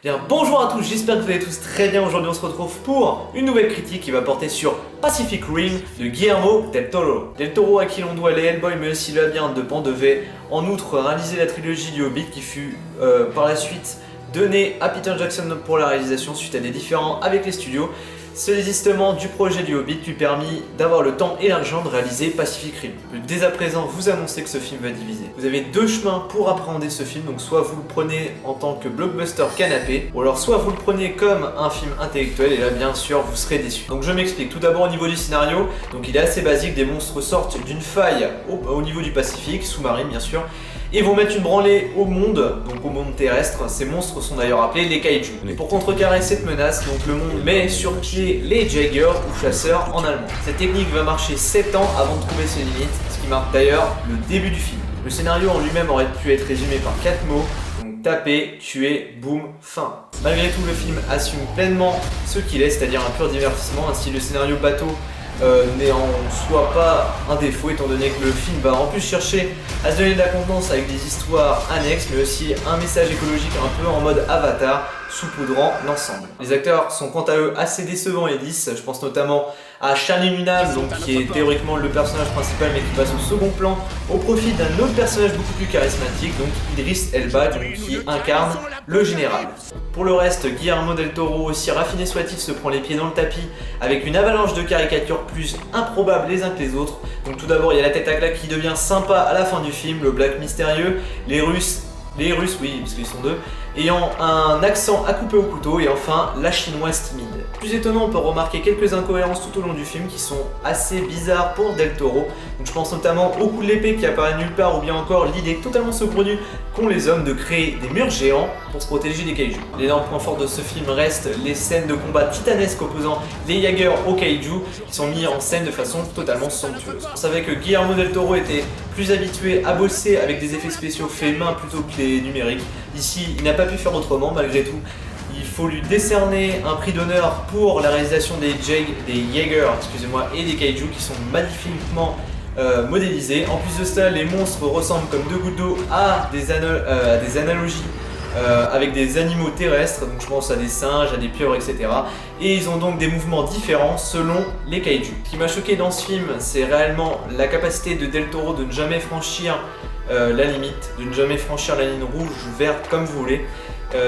Bien, bonjour à tous, j'espère que vous allez tous très bien. Aujourd'hui on se retrouve pour une nouvelle critique qui va porter sur Pacific Rim de Guillermo del Toro. Del Toro à qui l'on doit les Hellboy mais aussi le labyrinthe de Pan devait en outre réaliser la trilogie du Hobbit qui fut par la suite donnée à Peter Jackson pour la réalisation suite à des différends avec les studios. Ce désistement du projet du Hobbit lui permit d'avoir le temps et l'argent de réaliser Pacific Rim. Je peux dès à présent vous annoncer que ce film va diviser. Vous avez deux chemins pour appréhender ce film, donc soit vous le prenez en tant que blockbuster canapé, ou alors soit vous le prenez comme un film intellectuel, et là bien sûr vous serez déçu. Donc je m'explique, tout d'abord au niveau du scénario, donc il est assez basique, des monstres sortent d'une faille au niveau du Pacifique, sous-marine bien sûr, et vont mettre une branlée au monde, donc au monde terrestre. Ces monstres sont d'ailleurs appelés les kaiju. Et pour contrecarrer cette menace, donc le monde met sur pied les Jaeger ou chasseurs en allemand. Cette technique va marcher 7 ans avant de trouver ses limites, ce qui marque d'ailleurs le début du film. Le scénario en lui-même aurait pu être résumé par 4 mots, donc taper, tuer, boum, fin. Malgré tout, le film assume pleinement ce qu'il est, c'est-à-dire un pur divertissement. Ainsi, le scénario bateau n'est en soi pas un défaut, étant donné que le film va en plus chercher à se donner de la contenance avec des histoires annexes, mais aussi un message écologique un peu en mode Avatar, saupoudrant l'ensemble. Les acteurs sont quant à eux assez décevants et lisses. Je pense notamment à Charlie Hunnam, donc qui est théoriquement le personnage principal mais qui passe au second plan au profit d'un autre personnage beaucoup plus charismatique, donc Idris Elba, qui incarne le général. Pour le reste, Guillermo del Toro, aussi raffiné soit-il, se prend les pieds dans le tapis avec une avalanche de caricatures plus improbables les uns que les autres. Donc tout d'abord il y a la tête à claque qui devient sympa à la fin du film, le black mystérieux, les Russes oui, parce qu'ils sont deux, ayant un accent à couper au couteau, et enfin la chinoise timide. Plus étonnant, on peut remarquer quelques incohérences tout au long du film qui sont assez bizarres pour Del Toro. Donc je pense notamment au coup de l'épée qui apparaît nulle part, ou bien encore l'idée totalement saugrenue qu'ont les hommes de créer des murs géants pour se protéger des kaiju. L'énorme point fort de ce film reste les scènes de combat titanesques opposant les Jaeger aux kaiju qui sont mis en scène de façon totalement somptueuse. On savait que Guillermo del Toro était plus habitué à bosser avec des effets spéciaux faits main plutôt que les numériques. Ici, il n'a pas pu faire autrement. Malgré tout, il faut lui décerner un prix d'honneur pour la réalisation des Jaeger et des kaiju qui sont magnifiquement modélisés. En plus de cela, les monstres ressemblent comme deux gouttes d'eau à des analogies avec des animaux terrestres, donc je pense à des singes, à des pieuvres, etc. Et ils ont donc des mouvements différents selon les kaiju. Ce qui m'a choqué dans ce film, c'est réellement la capacité de Del Toro de ne jamais franchir la limite, de ne jamais franchir la ligne rouge, verte, comme vous voulez,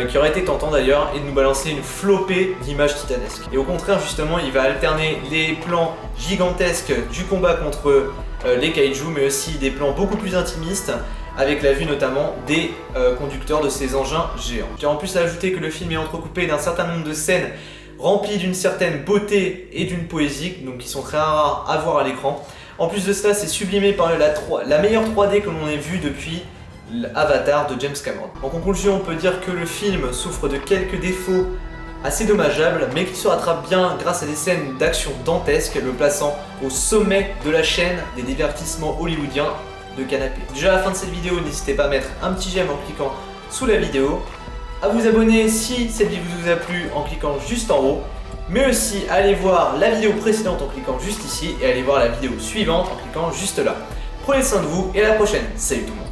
qui aurait été tentant d'ailleurs, et de nous balancer une flopée d'images titanesques. Et au contraire, justement, il va alterner les plans gigantesques du combat contre les kaiju, mais aussi des plans beaucoup plus intimistes, avec la vue notamment des conducteurs de ces engins géants. J'ai en plus à ajouter que le film est entrecoupé d'un certain nombre de scènes remplies d'une certaine beauté et d'une poésie, donc qui sont très rares à voir à l'écran. En plus de cela, c'est sublimé par la meilleure 3D que l'on ait vue depuis Avatar de James Cameron. En conclusion, on peut dire que le film souffre de quelques défauts assez dommageables, mais qui se rattrape bien grâce à des scènes d'action dantesques, le plaçant au sommet de la chaîne des divertissements hollywoodiens de canapé. Déjà à la fin de cette vidéo, n'hésitez pas à mettre un petit j'aime en cliquant sous la vidéo, à vous abonner si cette vidéo vous a plu en cliquant juste en haut, mais aussi à aller voir la vidéo précédente en cliquant juste ici, et à aller voir la vidéo suivante en cliquant juste là. Prenez soin de vous et à la prochaine. Salut tout le monde.